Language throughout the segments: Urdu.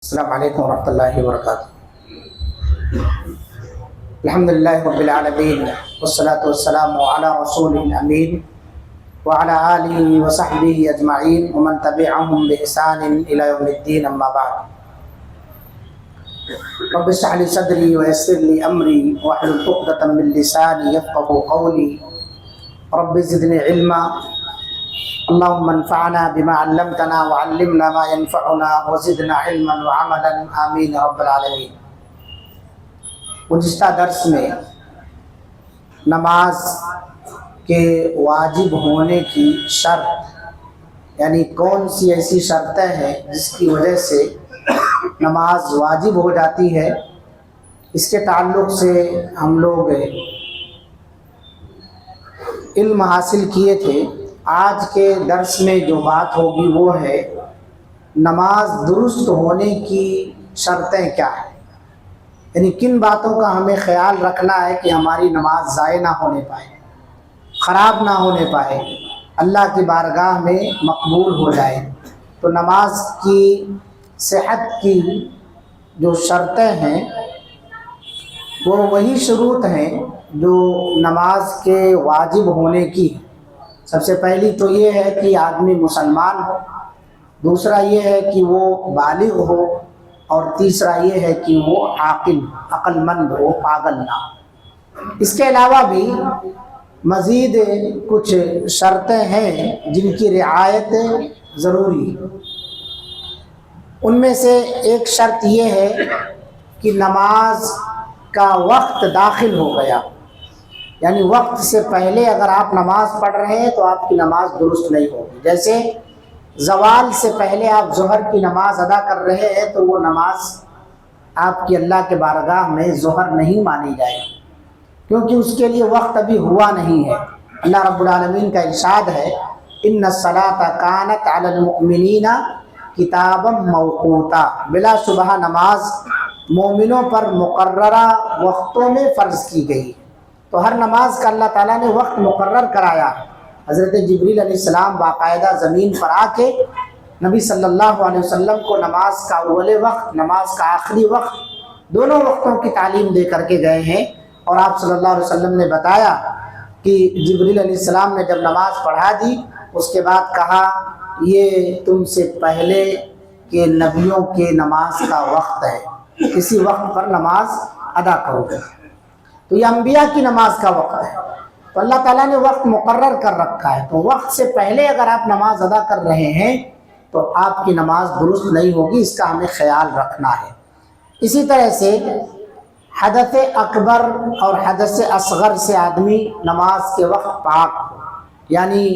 السلام علیکم ورحمۃ اللہ وبرکاتہ۔ الحمد للہ رب العالمین والصلاة والسلام علی رسول الامین وعلی آلہ وصحبہ اجمعین ومن تبعہم بإحسان الی یوم الدین، اما بعد۔ رب اشرح لی صدری ویسر لی امری واحلل عقدۃ من لسانی یفقہوا قولی، رب زدنی علما، اللهم انفعنا بما علمتنا وعلمنا ما ينفعنا وزدنا علما وعملا آمین رب العالمین۔ گزشتہ درس میں نماز کے واجب ہونے کی شرط، یعنی کون سی ایسی شرطیں ہیں جس کی وجہ سے نماز واجب ہو جاتی ہے، اس کے تعلق سے ہم لوگ علم حاصل کیے تھے۔ آج کے درس میں جو بات ہوگی وہ ہے نماز درست ہونے کی شرطیں کیا ہیں، یعنی کن باتوں کا ہمیں خیال رکھنا ہے کہ ہماری نماز ضائع نہ ہونے پائے، خراب نہ ہونے پائے، اللہ کی بارگاہ میں مقبول ہو جائے۔ تو نماز کی صحت کی جو شرطیں ہیں وہ وہی شروط ہیں جو نماز کے واجب ہونے کی ہیں۔ سب سے پہلی تو یہ ہے کہ آدمی مسلمان ہو، دوسرا یہ ہے کہ وہ بالغ ہو، اور تیسرا یہ ہے کہ وہ عقل مند ہو، پاگل نہ ہو۔ اس کے علاوہ بھی مزید کچھ شرطیں ہیں جن کی رعایت ضروری ہے۔ ان میں سے ایک شرط یہ ہے کہ نماز کا وقت داخل ہو گیا، یعنی وقت سے پہلے اگر آپ نماز پڑھ رہے ہیں تو آپ کی نماز درست نہیں ہوگی۔ جیسے زوال سے پہلے آپ ظہر کی نماز ادا کر رہے ہیں تو وہ نماز آپ کی اللہ کے بارگاہ میں ظہر نہیں مانی جائے گی، کیونکہ اس کے لیے وقت ابھی ہوا نہیں ہے۔ اللہ رب العالمین کا ارشاد ہے، ان الصلاۃ کانت علی المؤمنین کتابا موقوتا، بلا شبہ نماز مومنوں پر مقررہ وقتوں میں فرض کی گئی۔ تو ہر نماز کا اللہ تعالیٰ نے وقت مقرر کرایا ہے۔ حضرت جبریل علیہ السلام باقاعدہ زمین پر آ کے نبی صلی اللہ علیہ وسلم کو نماز کا اول وقت، نماز کا آخری وقت، دونوں وقتوں کی تعلیم دے کر کے گئے ہیں۔ اور آپ صلی اللہ علیہ وسلم نے بتایا کہ جبریل علیہ السلام نے جب نماز پڑھا دی، اس کے بعد کہا یہ تم سے پہلے کے نبیوں کے نماز کا وقت ہے، اسی وقت پر نماز ادا کرو گے۔ تو یہ انبیاء کی نماز کا وقت ہے، تو اللہ تعالیٰ نے وقت مقرر کر رکھا ہے۔ تو وقت سے پہلے اگر آپ نماز ادا کر رہے ہیں تو آپ کی نماز درست نہیں ہوگی، اس کا ہمیں خیال رکھنا ہے۔ اسی طرح سے حدث اکبر اور حدث اصغر سے آدمی نماز کے وقت پاک ہو، یعنی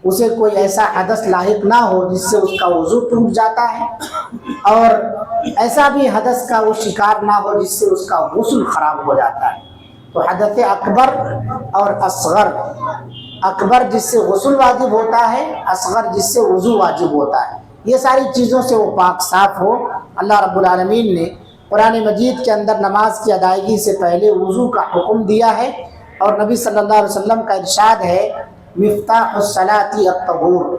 اسے کوئی ایسا حدث لاحق نہ ہو جس سے اس کا وضو ٹوٹ جاتا ہے، اور ایسا بھی حدث کا وہ شکار نہ ہو جس سے اس کا غسل خراب ہو جاتا ہے۔ تو حدث اکبر اور اصغر، اکبر جس سے غسل واجب ہوتا ہے، اصغر جس سے وضو واجب ہوتا ہے، یہ ساری چیزوں سے وہ پاک صاف ہو۔ اللہ رب العالمین نے قرآن مجید کے اندر نماز کی ادائیگی سے پہلے وضو کا حکم دیا ہے، اور نبی صلی اللہ علیہ وسلم کا ارشاد ہے، مفتاح الصلاۃ الطہور،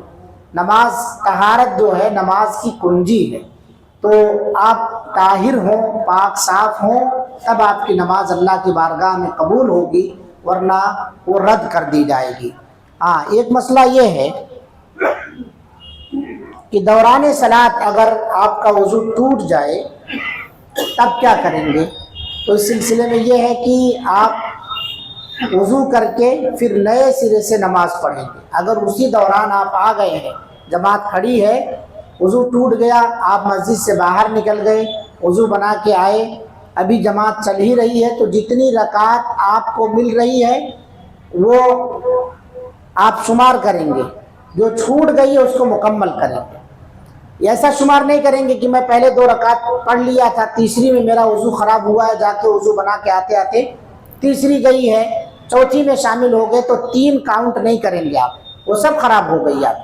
نماز طہارت جو ہے نماز کی کنجی ہے۔ تو آپ طاہر ہوں، پاک صاف ہوں، تب آپ کی نماز اللہ کی بارگاہ میں قبول ہوگی، ورنہ وہ رد کر دی جائے گی۔ ہاں، ایک مسئلہ یہ ہے کہ دوران صلاۃ اگر آپ کا وضو ٹوٹ جائے تب کیا کریں گے؟ تو اس سلسلے میں یہ ہے کہ آپ وضو کر کے پھر نئے سرے سے نماز پڑھیں گے۔ اگر اسی دوران آپ آ گئے ہیں، جماعت کھڑی ہے، وضو ٹوٹ گیا، آپ مسجد سے باہر نکل گئے، وضو بنا کے آئے، ابھی جماعت چل ہی رہی ہے، تو جتنی رکعت آپ کو مل رہی ہے وہ آپ شمار کریں گے، جو چھوٹ گئی ہے اس کو مکمل کریں گے۔ ایسا شمار نہیں کریں گے کہ میں پہلے 2 رکعت پڑھ لیا تھا، تیسری میں میرا وضو خراب ہوا ہے، جا کے وضو بنا کے آتے آتے تیسری گئی ہے، چوتھی میں شامل ہو گئے، تو 3 کاؤنٹ نہیں کریں گے آپ، وہ سب خراب ہو گئی آپ،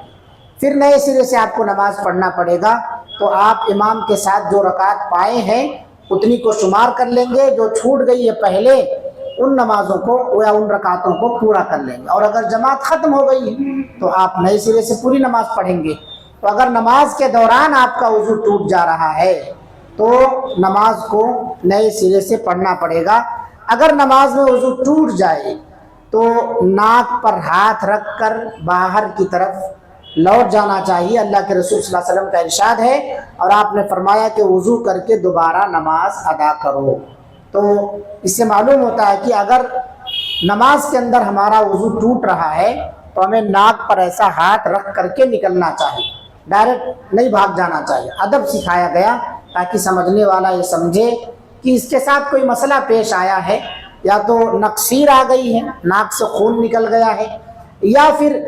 پھر نئے سرے سے آپ کو نماز پڑھنا پڑے گا۔ تو آپ امام کے ساتھ جو رکعت پائے ہیں اتنی کو شمار کر لیں گے، جو چھوٹ گئی ہے پہلے ان نمازوں کو یا ان رکعتوں کو پورا کر لیں گے، اور اگر جماعت ختم ہو گئی تو آپ نئے سرے سے پوری نماز پڑھیں گے۔ تو اگر نماز کے دوران آپ کا وضو ٹوٹ جا رہا ہے تو نماز کو نئے سرے سے پڑھنا پڑے گا۔ اگر نماز میں وضو ٹوٹ جائے تو ناک پر ہاتھ رکھ کر باہر کی طرف لوٹ جانا چاہیے۔ اللہ کے رسول صلی اللہ علیہ وسلم کا ارشاد ہے، اور آپ نے فرمایا کہ وضو کر کے دوبارہ نماز ادا کرو۔ تو اس سے معلوم ہوتا ہے کہ اگر نماز کے اندر ہمارا وضو ٹوٹ رہا ہے تو ہمیں ناک پر ایسا ہاتھ رکھ کر کے نکلنا چاہیے، ڈائریکٹ نہیں بھاگ جانا چاہیے۔ ادب سکھایا گیا تاکہ سمجھنے والا یہ سمجھے کہ اس کے ساتھ کوئی مسئلہ پیش آیا ہے، یا تو نقصیر آ گئی ہے، ناک سے خون نکل گیا ہے، یا پھر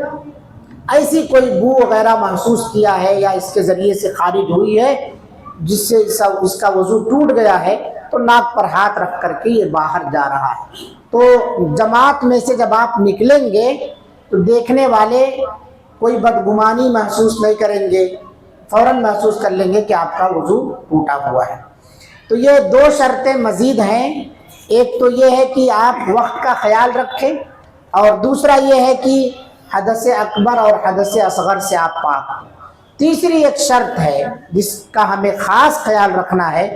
ایسی کوئی بو وغیرہ محسوس کیا ہے یا اس کے ذریعے سے خارج ہوئی ہے جس سے اس کا وضو ٹوٹ گیا ہے، تو ناک پر ہاتھ رکھ کر کے یہ باہر جا رہا ہے۔ تو جماعت میں سے جب آپ نکلیں گے تو دیکھنے والے کوئی بدگمانی محسوس نہیں کریں گے، فوراً محسوس کر لیں گے کہ آپ کا وضو ٹوٹا ہوا ہے۔ تو یہ دو شرطیں مزید ہیں، ایک تو یہ ہے کہ آپ وقت کا خیال رکھیں، اور دوسرا یہ ہے کہ حدث اکبر اور حدث اصغر سے آپ پاک ہوں۔ تیسری ایک شرط ہے جس کا ہمیں خاص خیال رکھنا ہے،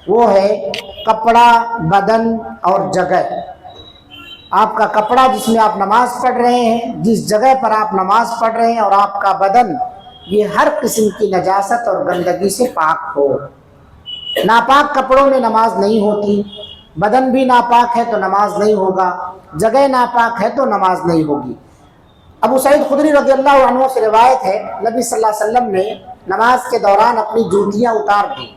وہ ہے کپڑا، بدن اور جگہ۔ آپ کا کپڑا جس میں آپ نماز پڑھ رہے ہیں، جس جگہ پر آپ نماز پڑھ رہے ہیں، اور آپ کا بدن، یہ ہر قسم کی نجاست اور گندگی سے پاک ہو۔ ناپاک کپڑوں میں نماز نہیں ہوتی، بدن بھی ناپاک ہے تو نماز نہیں ہوگا، جگہ ناپاک ہے تو نماز نہیں ہوگی۔ ابو سعید خدری رضی اللہ عنہ سے روایت ہے، نبی صلی اللہ علیہ وسلم نے نماز کے دوران اپنی جوتیاں اتار دی۔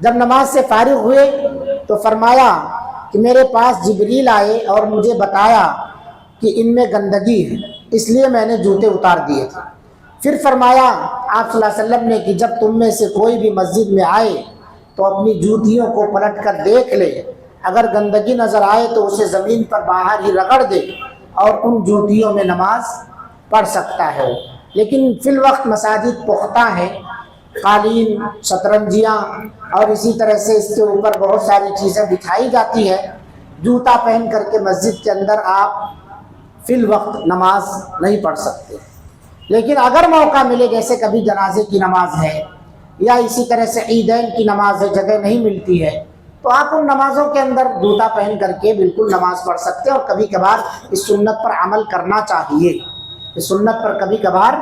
جب نماز سے فارغ ہوئے تو فرمایا کہ میرے پاس جبریل آئے اور مجھے بتایا کہ ان میں گندگی ہے، اس لیے میں نے جوتے اتار دیے تھے۔ پھر فرمایا آپ صلی اللہ علیہ وسلم نے کہ جب تم میں سے کوئی بھی مسجد میں آئے تو اپنی جوتیوں کو پلٹ کر دیکھ لے، اگر گندگی نظر آئے تو اسے زمین پر باہر ہی رگڑ دے اور ان جوتیوں میں نماز پڑھ سکتا ہے۔ لیکن فی الوقت مساجد پختہ ہیں، قالین، شطرنجیاں اور اسی طرح سے اس کے اوپر بہت ساری چیزیں دکھائی جاتی ہے، جوتا پہن کر کے مسجد کے اندر آپ فی الوقت نماز نہیں پڑھ سکتے۔ لیکن اگر موقع ملے، جیسے کبھی جنازے کی نماز ہے یا اسی طرح سے عیدین کی نماز ہے، جگہ نہیں ملتی ہے، تو آپ ان نمازوں کے اندر جوتا پہن کر کے بالکل نماز پڑھ سکتے ہیں۔ اور کبھی کبھار اس سنت پر عمل کرنا چاہیے، اس سنت پر کبھی کبھار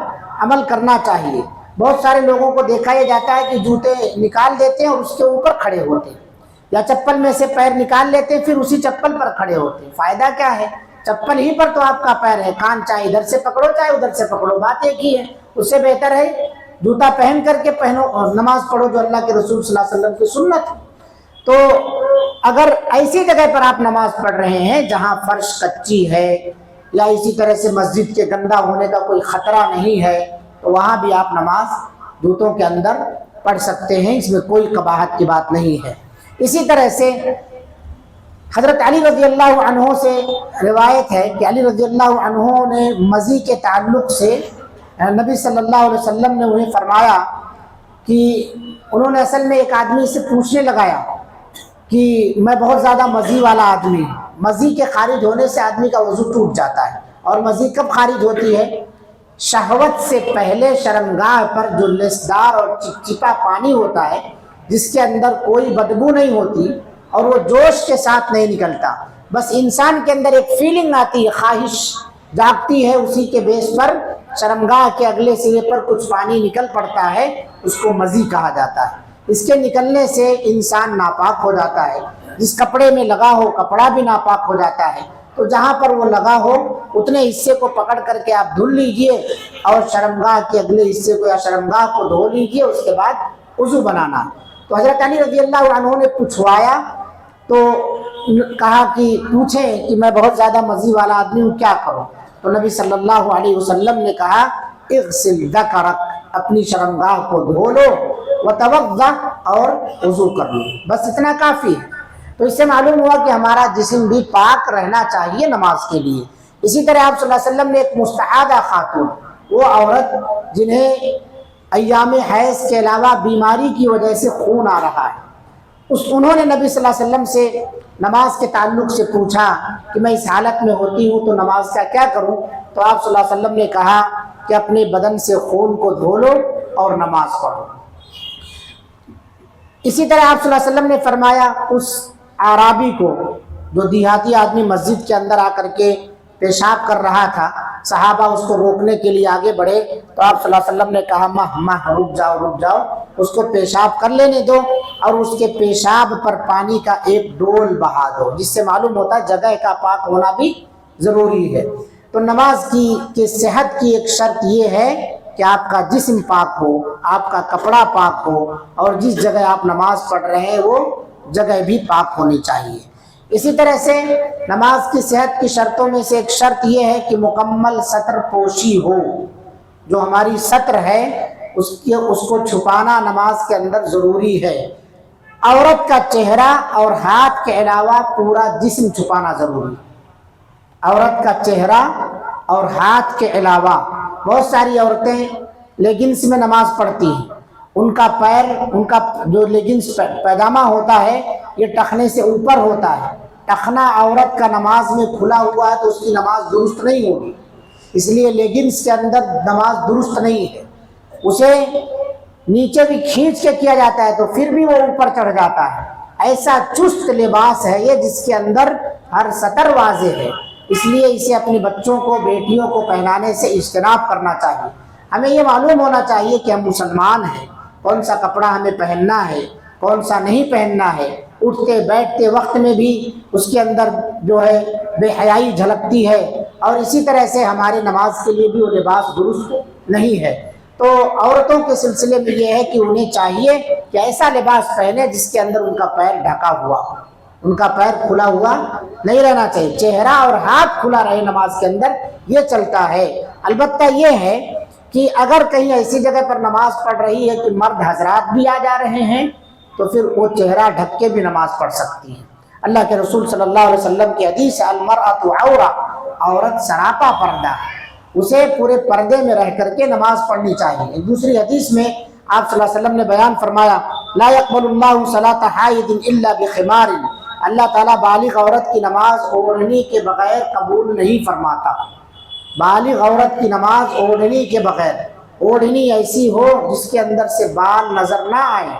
عمل کرنا چاہیے۔ بہت سارے لوگوں کو دیکھا یہ جاتا ہے کہ جوتے نکال دیتے ہیں اور اس کے اوپر کھڑے ہوتے ہیں، یا چپل میں سے پیر نکال لیتے ہیں پھر اسی چپل پر کھڑے ہوتے ہیں۔ فائدہ کیا ہے؟ چپل ہی پر تو آپ کا پیر ہے، کان چاہے ادھر سے پکڑو چاہے ادھر سے پکڑو، بات ایک ہی ہے۔ اس سے بہتر ہے جوتا پہن کر کے پہنو اور نماز پڑھو، جو اللہ کے رسول صلی اللہ علیہ وسلم کی سنت ہے۔ تو اگر ایسی جگہ پر آپ نماز پڑھ رہے ہیں جہاں فرش کچی ہے یا اسی طرح سے مسجد کے گندا ہونے کا کوئی خطرہ نہیں ہے، تو وہاں بھی آپ نماز جوتوں کے اندر پڑھ سکتے ہیں، اس میں کوئی قباحت کی بات نہیں ہے۔ اسی طرح سے حضرت علی رضی اللہ عنہ سے روایت ہے کہ علی رضی اللہ عنہ نے مزی کے تعلق سے نبی صلی اللہ علیہ وسلم نے انہیں فرمایا کہ انہوں نے اصل میں ایک آدمی سے پوچھنے لگایا کہ میں بہت زیادہ مزی والا آدمی ہوں، مزی کے خارج ہونے سے آدمی کا وضو ٹوٹ جاتا ہے، اور مزی کب خارج ہوتی ہے؟ شہوت سے پہلے شرمگاہ پر جو لسدار اور چپچپا پانی ہوتا ہے، جس کے اندر کوئی بدبو نہیں ہوتی اور وہ جوش کے ساتھ نہیں نکلتا، بس انسان کے اندر ایک فیلنگ آتی ہے، خواہش جاگتی ہے، اسی کے بیس پر شرمگاہ کے اگلے سرے پر کچھ پانی نکل پڑتا ہے، اس کو مزی کہا جاتا ہے۔ اس کے نکلنے سے انسان ناپاک ہو جاتا ہے، جس کپڑے میں لگا ہو کپڑا بھی ناپاک ہو جاتا ہے۔ تو جہاں پر وہ لگا ہو اتنے حصے کو پکڑ کر کے آپ دھل لیجئے، اور شرمگاہ کے اگلے حصے کو یا شرمگاہ کو دھو لیجئے، اس کے بعد وضو بنانا۔ تو حضرت علی رضی اللہ عنہ نے پوچھوایا تو کہا کہ پوچھیں کہ میں بہت زیادہ مزی والا آدمی ہوں، کیا کروں؟ تو نبی صلی اللہ علیہ وسلم نے کہا اغسل ذکرک، اپنی شرمگاہ کو دھو لو، وتوضا، اور وضو کر لو، بس اتنا کافی ہے۔ تو اس سے معلوم ہوا کہ ہمارا جسم بھی پاک رہنا چاہیے نماز کے لیے۔ اسی طرح آپ صلی اللہ علیہ وسلم نے ایک مستحاضہ خاتون، وہ عورت جنہیں ایام حیض کے علاوہ بیماری کی وجہ سے خون آ رہا ہے، انہوں نے نبی صلی اللہ علیہ وسلم سے نماز کے تعلق سے پوچھا کہ میں اس حالت میں ہوتی ہوں تو نماز کا کیا کروں؟ تو آپ صلی اللہ علیہ وسلم نے کہا کہ اپنے بدن سے خون کو دھو لو اور نماز پڑھو۔ اسی طرح آپ صلی اللہ علیہ وسلم نے فرمایا اس اعرابی کو جو دیہاتی آدمی مسجد کے اندر آ کر کے پیشاب کر رہا تھا، صحابہ اس کو روکنے کے لیے آگے بڑھے تو آپ صلی اللہ علیہ وسلم نے کہا ماہ رک جاؤ، اس کو پیشاب کر لینے دو اور اس کے پیشاب پر پانی کا ایک ڈول بہا دو، جس سے معلوم ہوتا ہے جگہ کا پاک ہونا بھی ضروری ہے۔ تو نماز کی صحت کی ایک شرط یہ ہے کہ آپ کا جسم پاک ہو، آپ کا کپڑا پاک ہو، اور جس جگہ آپ نماز پڑھ رہے ہیں وہ جگہ بھی پاک ہونی چاہیے۔ اسی طرح سے نماز کی صحت کی شرطوں میں سے ایک شرط یہ ہے کہ مکمل ستر پوشی ہو۔ جو ہماری ستر ہے اس کو چھپانا نماز کے اندر ضروری ہے۔ عورت کا چہرہ اور ہاتھ کے علاوہ پورا جسم چھپانا ضروری ہے۔ عورت کا چہرہ اور ہاتھ کے علاوہ، بہت ساری عورتیں لیگنس میں نماز پڑھتی ہیں، ان کا پیر، ان کا جو لیگنس پیجامہ ہوتا ہے یہ ٹخنے سے اوپر ہوتا ہے۔ ٹخنا عورت کا نماز میں کھلا ہوا ہے تو اس کی نماز درست نہیں ہوگی، اس لیے لیگنس کے اندر نماز درست نہیں ہے۔ اسے نیچے بھی کھینچ کے کیا جاتا ہے تو پھر بھی وہ اوپر چڑھ جاتا ہے۔ ایسا چست لباس ہے یہ جس کے اندر ہر سطر واضح ہے، اس لیے اسے اپنے بچوں کو، بیٹیوں کو پہنانے سے اجتناب کرنا چاہیے۔ ہمیں یہ معلوم ہونا چاہیے کہ ہم مسلمان ہیں، کون سا کپڑا ہمیں پہننا ہے، کون سا نہیں پہننا ہے۔ اٹھتے بیٹھتے وقت میں بھی اس کے اندر جو ہے بے حیائی جھلکتی ہے، اور اسی طرح سے ہماری نماز کے لیے بھی وہ لباس درست نہیں ہے۔ تو عورتوں کے سلسلے میں یہ ہے کہ انہیں چاہیے کہ ایسا لباس پہنے جس کے اندر ان کا پیر ڈھکا ہوا ہو، ان کا پیر کھلا ہوا نہیں رہنا چاہیے، چہرہ اور ہاتھ کھلا رہے نماز کے اندر، یہ چلتا ہے۔ البتہ یہ ہے کہ اگر کہیں ایسی جگہ پر نماز پڑھ رہی ہے کہ مرد حضرات بھی آ جا رہے ہیں تو پھر وہ چہرہ ڈھک کے بھی نماز پڑھ سکتی ہیں۔ اللہ کے رسول صلی اللہ علیہ وسلم کی حدیث ہے المرأۃ عورہ، عورت سراپا پردہ ہے، اسے پورے پردے میں رہ کر کے نماز پڑھنی چاہیے۔ دوسری حدیث میں آپ صلی اللہ علیہ وسلم نے بیان فرمایا لا يقبل اللہ صلاۃ حائض الا بخمار، اللہ تعالیٰ بالغ عورت کی نماز اوڑھنی کے بغیر قبول نہیں فرماتا۔ بالغ عورت کی نماز اوڑھنی کے بغیر، اوڑھنی ایسی ہو جس کے اندر سے بال نظر نہ آئے،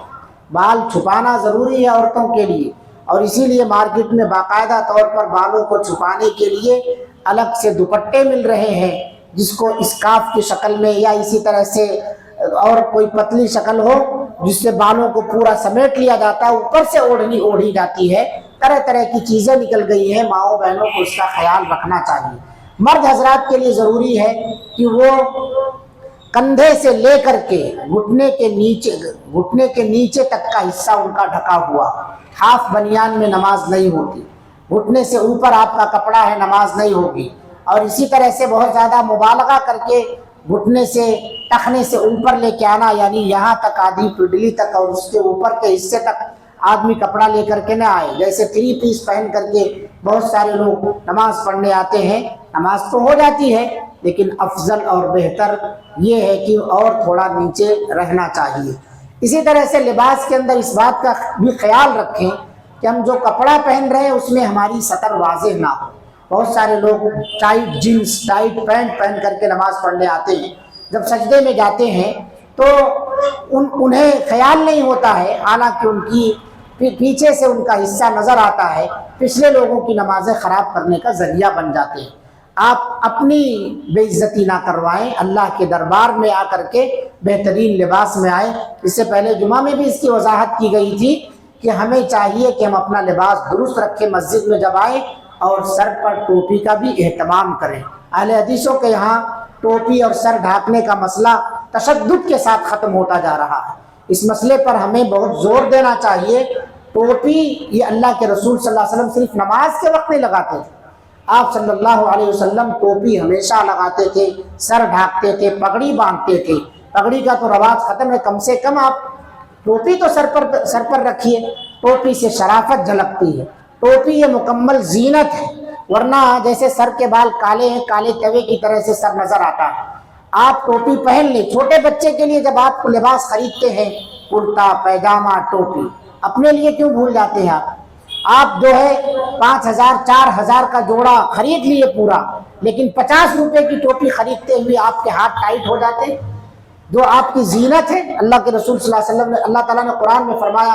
بال چھپانا ضروری ہے عورتوں کے لیے، اور اسی لیے مارکیٹ میں باقاعدہ طور پر بالوں کو چھپانے کے لیے الگ سے دوپٹے مل رہے ہیں، جس کو اسکارف کی شکل میں یا اسی طرح سے اور کوئی پتلی شکل ہو جس سے بالوں کو پورا سمیٹ لیا جاتا ہے، اوپر سے اوڑھنی اوڑھی جاتی ہے۔ طرح طرح کی چیزیں نکل گئی ہیں، ماؤں بہنوں کو اس کا خیال رکھنا چاہیے۔ مرد حضرات کے لیے ضروری ہے کہ وہ کندھے سے لے کر کے گھٹنے کے نیچے تک کا حصہ ان کا ڈھکا ہوا، ہاف بنیان میں نماز نہیں ہوتی، گھٹنے سے اوپر آپ کا کپڑا ہے نماز نہیں ہوگی، اور اسی طرح سے بہت زیادہ مبالغہ کر کے گھٹنے سے ٹخنے سے اوپر لے کے آنا، یعنی یہاں تک آدھی پڈلی تک اور اس کے اوپر کے حصے تک آدمی کپڑا لے کر کے نہ آئے۔ جیسے 3 پیس پہن کر کے بہت سارے لوگ نماز پڑھنے آتے ہیں، نماز تو ہو جاتی ہے لیکن افضل اور بہتر یہ ہے کہ اور تھوڑا نیچے رہنا چاہیے۔ اسی طرح سے لباس کے اندر اس بات کا بھی خیال رکھیں کہ ہم جو کپڑا پہن رہے ہیں اس میں ہماری سطر واضح نہ ہو۔ بہت سارے لوگ ٹائٹ جینس، ٹائٹ پینٹ پہن کر کے نماز پڑھنے آتے ہیں، جب سجدے میں جاتے ہیں تو انہیں خیال نہیں ہوتا ہے، حالانکہ ان کی پیچھے سے ان کا حصہ نظر آتا ہے، پچھلے لوگوں کی نمازیں خراب کرنے کا ذریعہ بن جاتے ہیں۔ آپ اپنی بے عزتی نہ کروائیں، اللہ کے دربار میں آ کر کے بہترین لباس میں آئیں۔ اس سے پہلے جمعہ میں بھی اس کی وضاحت کی گئی تھی کہ ہمیں چاہیے کہ ہم اپنا لباس درست رکھیں مسجد میں جب آئیں، اور سر پر ٹوپی کا بھی اہتمام کریں۔ اہل حدیثوں کے یہاں ٹوپی اور سر ڈھانکنے کا مسئلہ تشدد کے ساتھ ختم ہوتا جا رہا ہے، اس مسئلے پر ہمیں بہت زور دینا چاہیے۔ ٹوپی یہ اللہ کے رسول صلی اللہ علیہ وسلم صرف نماز کے وقت نہیں لگاتے تھے، آپ صلی اللہ علیہ وسلم ٹوپی ہمیشہ لگاتے تھے، سر ڈھانکتے تھے، پگڑی باندھتے تھے۔ پگڑی کا تو رواج ختم ہے، کم سے کم آپ ٹوپی تو سر پر رکھیے، ٹوپی سے شرافت جھلکتی ہے، ٹوپی یہ مکمل زینت ہے، ورنہ جیسے سر کے بال کالے ہیں، کالے توے کی طرح سے سر نظر آتا ہے۔ آپ ٹوپی پہن لیں۔ چھوٹے بچے کے لیے جب آپ لباس خریدتے ہیں، کرتا پیجامہ ٹوپی، اپنے لیے کیوں بھول جاتے ہیں آپ جو ہے 5000 4000 کا جوڑا خرید لیے پورا، لیکن 50 روپے کی ٹوپی خریدتے ہوئے آپ کے ہاتھ ٹائٹ ہو جاتے، جو آپ کی زینت ہے۔ اللہ کے رسول صلی اللہ علیہ وسلم نے، اللہ تعالیٰ نے قرآن میں فرمایا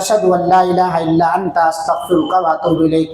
اشہد ان لا الہ الا انت استغفرک و اتوب الیک.